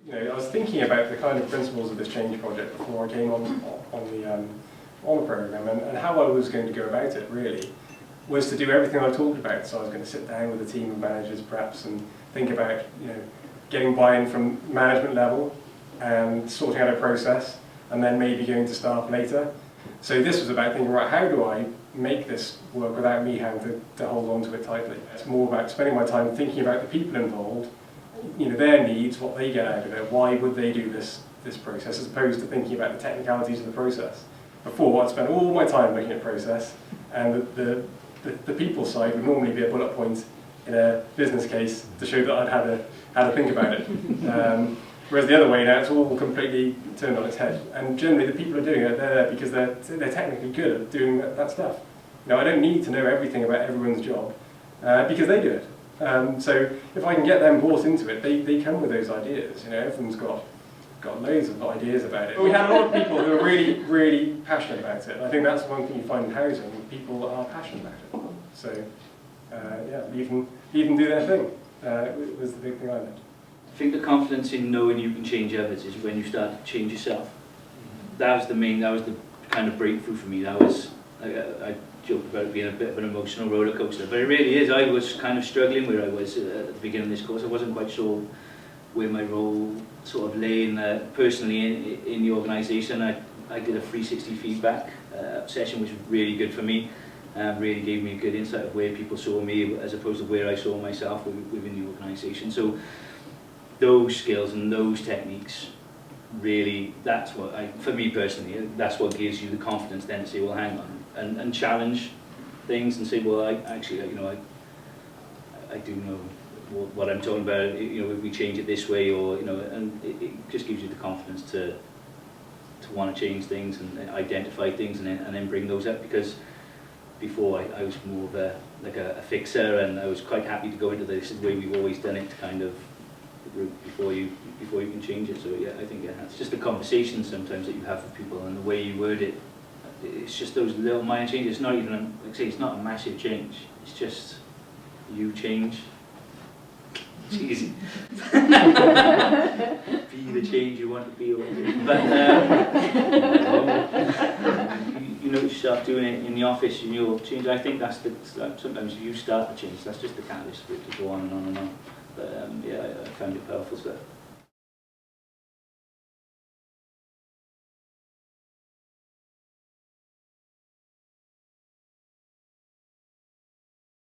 You know, I was thinking about the kind of principles of this change project before I came on the program, and how I was going to go about it really was to do everything I talked about. So I was going to sit down with a team of managers perhaps and think about, you know, getting buy-in from management level and sorting out a process, and then maybe going to staff later. So this was about thinking, right, how do I make this work without me having to hold on to it tightly? It's more about spending my time thinking about the people involved, you know, their needs, what they get out of it, why would they do this process, as opposed to thinking about the technicalities of the process. Before, I'd spend all my time looking at process, and the people side would normally be a bullet point in a business case to show that I'd had to think about it. Whereas the other way now, it's all completely turned on its head. And generally, the people who are doing it, they're there because they're technically good at doing that stuff. You know, I don't need to know everything about everyone's job because they do it. So if I can get them bought into it, they come with those ideas. You know, everyone's got loads of ideas about it. We had a lot of people who are really, really passionate about it. I think that's one thing you find in housing. People are passionate about it. So yeah, leave them do their thing. Was the big thing I learned. I think the confidence in knowing you can change others is when you start to change yourself. That was the kind of breakthrough for me. That was, I joked about it being a bit of an emotional roller coaster, but it really is. I was kind of struggling where I was at the beginning of this course. I wasn't quite sure where my role sort of lay personally in the organisation. I did a 360 feedback session, which was really good for me. Really gave me a good insight of where people saw me as opposed to where I saw myself within the organisation. So those skills and those techniques, really, that's what for me personally, that's what gives you the confidence then to say, well, hang on, and challenge things and say, well, I do know what I'm talking about. You know, if we change it this way, or you know, and it just gives you the confidence to want to change things and identify things and then bring those up. Because before I was more of a fixer, and I was quite happy to go into this the way we've always done it, kind of before you can change it. So yeah, I think it's just the conversation sometimes that you have with people and the way you word it. It's just those little minor changes. It's not even, like I say, it's not a massive change. It's just you change. It's easy. Be the change you want to be. But you notice yourself doing it in the office and you'll change. I think that's sometimes you start to change. That's just the catalyst for it to go on and on and on. But yeah, I found it powerful stuff.